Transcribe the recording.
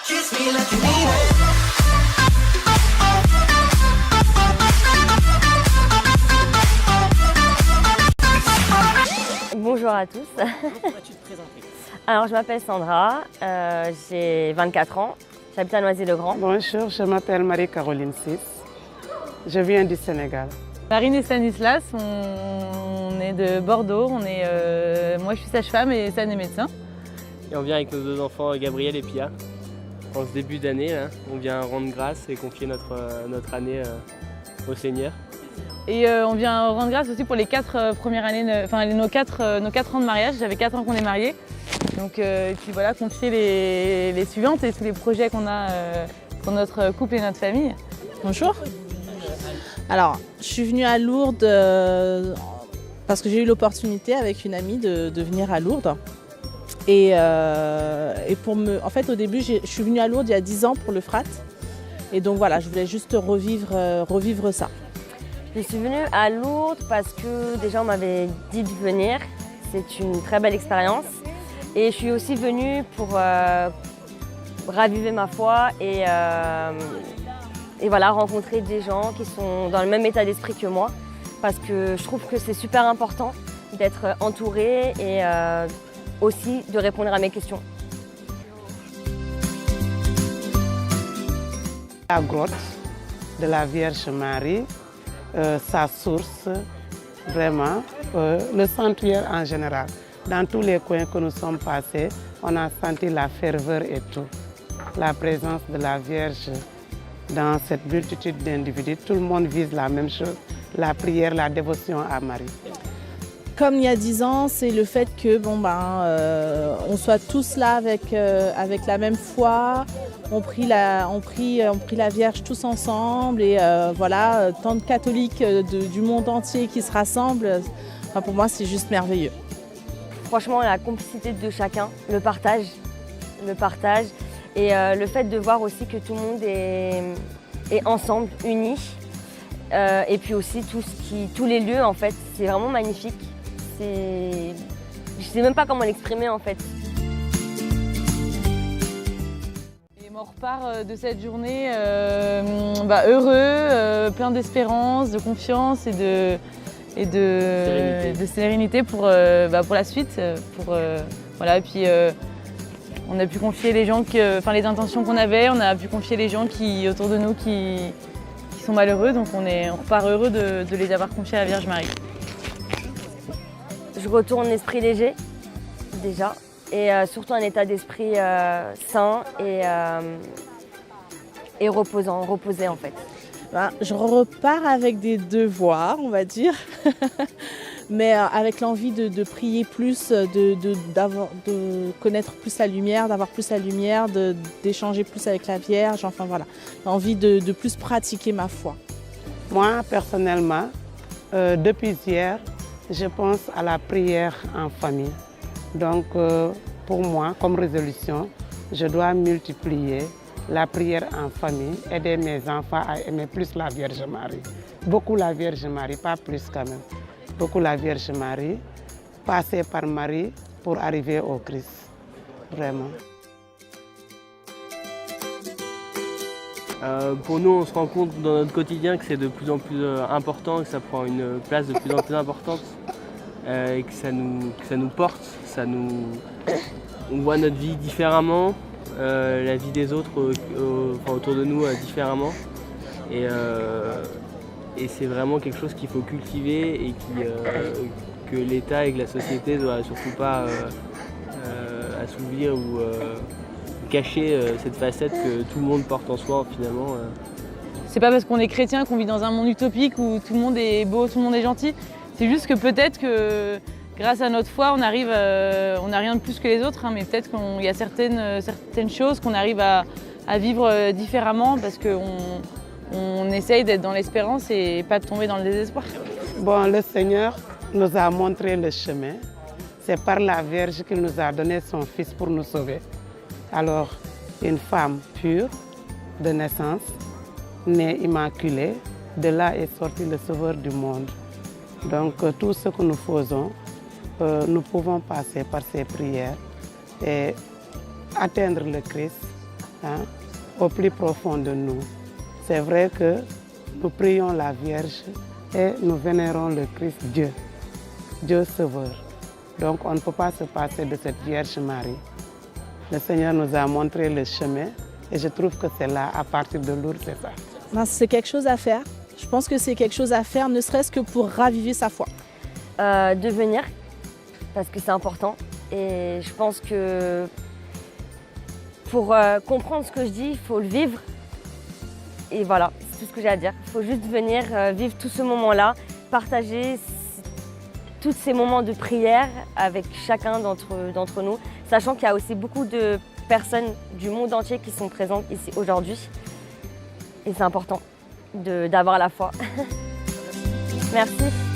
Kiss me like you mean it. Bonjour à tous. Pourrais-tu te présenter? Alors, je m'appelle Sandra, j'ai 24 ans, j'habite à Noisy-le-Grand. Bonjour, je m'appelle Marie-Caroline Sis. Je viens du Sénégal. Marine et Stanislas, on est de Bordeaux. Moi, je suis sage-femme et Stan est médecin. Et on vient avec nos deux enfants, Gabriel et Pia. En ce début d'année, là, on vient rendre grâce et confier notre année au Seigneur. Et on vient rendre grâce aussi pour les 4 premières années, nos 4 ans de mariage. J'avais 4 ans qu'on est mariés. Donc, et puis voilà, confier les suivantes et tous les projets qu'on a pour notre couple et notre famille. Bonjour. Alors, je suis venue à Lourdes parce que j'ai eu l'opportunité avec une amie de venir à Lourdes. En fait, au début, je suis venue à Lourdes il y a 10 ans pour le Frat. Et donc voilà, je voulais juste revivre ça. Je suis venue à Lourdes parce que déjà on m'avait dit de venir. C'est une très belle expérience. Et je suis aussi venue pour raviver ma foi et voilà, rencontrer des gens qui sont dans le même état d'esprit que moi. Parce que je trouve que c'est super important d'être entourée et aussi de répondre à mes questions. La grotte de la Vierge Marie, sa source, vraiment, le sanctuaire en général. Dans tous les coins que nous sommes passés, on a senti la ferveur et tout. La présence de la Vierge dans cette multitude d'individus, tout le monde vise la même chose, la prière, la dévotion à Marie. Comme il y a 10 ans, c'est le fait que on soit tous là avec la même foi. On prie la Vierge tous ensemble et voilà, tant de catholiques du monde entier qui se rassemblent. Enfin, pour moi, c'est juste merveilleux. Franchement, la complicité de chacun, le partage et le fait de voir aussi que tout le monde est ensemble, uni. Et puis aussi tous les lieux, en fait, c'est vraiment magnifique. Je ne sais même pas comment l'exprimer, en fait. Et on repart de cette journée heureux, plein d'espérance, de confiance et de sérénité pour la suite. Voilà, et puis on a pu confier les les intentions qu'on avait, on a pu confier les gens autour de nous qui sont malheureux, donc on repart heureux de les avoir confiés à la Vierge Marie. Je retourne l'esprit léger, déjà, et surtout un état d'esprit sain et reposé en fait. Je repars avec des devoirs, on va dire, mais avec l'envie de prier plus, de connaître plus la lumière, d'avoir plus la lumière, d'échanger plus avec la Vierge, enfin voilà, l'envie de plus pratiquer ma foi. Moi, personnellement, depuis hier, je pense à la prière en famille. Donc, pour moi, comme résolution, je dois multiplier la prière en famille, aider mes enfants à aimer plus la Vierge Marie. Beaucoup la Vierge Marie, pas plus quand même. Beaucoup la Vierge Marie, passer par Marie pour arriver au Christ. Vraiment. Pour nous, on se rend compte dans notre quotidien que c'est de plus en plus important, que ça prend une place de plus en plus importante et que ça nous porte, on voit notre vie différemment, la vie des autres autour de nous différemment. Et c'est vraiment quelque chose qu'il faut cultiver et que l'État et que la société ne doivent surtout pas assouvir ou cacher cette facette que tout le monde porte en soi finalement. C'est pas parce qu'on est chrétien qu'on vit dans un monde utopique où tout le monde est beau, tout le monde est gentil. C'est juste que peut-être que grâce à notre foi, on n'a rien de plus que les autres, hein, mais peut-être qu'il y a certaines choses qu'on arrive à vivre différemment parce qu'on essaye d'être dans l'espérance et pas de tomber dans le désespoir. Bon, le Seigneur nous a montré le chemin. C'est par la Vierge qu'il nous a donné son Fils pour nous sauver. Alors, une femme pure de naissance, née immaculée, de là est sorti le Sauveur du monde. Donc, tout ce que nous faisons, nous pouvons passer par ces prières et atteindre le Christ, hein, au plus profond de nous. C'est vrai que nous prions la Vierge et nous vénérons le Christ Dieu, Dieu Sauveur. Donc on ne peut pas se passer de cette Vierge Marie. Le Seigneur nous a montré le chemin et je trouve que c'est là, à partir de Lourdes, c'est ça. Ben, c'est quelque chose à faire. Je pense que c'est quelque chose à faire, ne serait-ce que pour raviver sa foi. De venir, parce que c'est important. Et je pense que pour comprendre ce que je dis, il faut le vivre. Et voilà, c'est tout ce que j'ai à dire. Il faut juste venir vivre tout ce moment-là, partager tous ces moments de prière avec chacun d'entre nous, sachant qu'il y a aussi beaucoup de personnes du monde entier qui sont présentes ici aujourd'hui. Et c'est important d'avoir la foi. Merci.